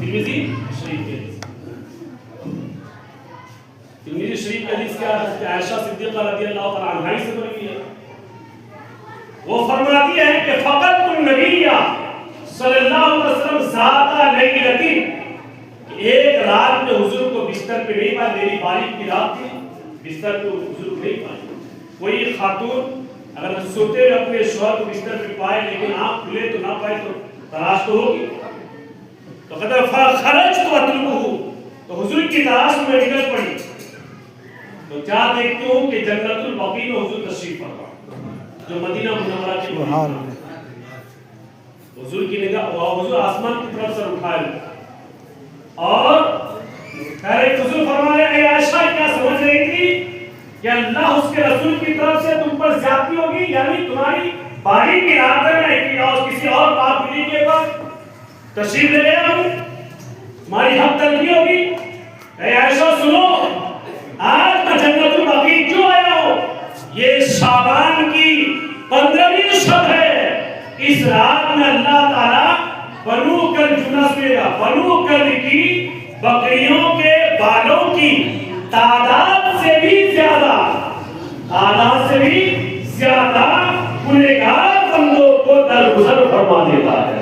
ترمذی شریف کے حدیث ترمذی شریف کے حدیث کیا ہے؟ عائشہ صدیقہ رضی اللہ تعالی عنہا سے بنی ہے. وہ فرماتی ہے کہ فقط النبی صلی اللہ علیہ وسلم ذات لیلتی، ایک رات میں حضور کو بستر پہ نہیں پایا، میری بارک کی رات تھی، بستر پہ حضور کو نہیں پائے. کوئی خاتون اگر سوتے ہوئے اپنے شوہر کو بستر پہ پائے لیکن آنکھ کھلے تو نہ پائے تو تلاش تو ہوگی. تو قدر خرجت اطلبہ، تو حضور کی تلاش میں نکل پڑی. تو کیا دیکھتے ہوں کہ جنت البقیع میں حضور تشریف فرما، جو مدینہ منورہ کی حضور کی نگاہ حضور آسمان کی طرف سے اٹھائے اور حضور فرمایا اے عائشہ کیا سمجھ رہی تھی کہ اللہ اس کے رسول کی طرف سے تم پر زیادتی ہوگی، یعنی تمہاری باری کی رات میں کسی اور پاک بلی کے پاس تشریف لے گیا ہوں، تمہاری حق تلفی ہوگی. اے عائشہ سنو، آج میں جنت البقیع کیوں آیا ہوں؟ یہ شعبان کی 15ویں شب ہے. اس رات میں اللہ تعالیٰ بنو کلب کی بکریوں کے بالوں کی تعداد سے بھی زیادہ گنہگار بندوں کو درگزر فرما دیتا ہے.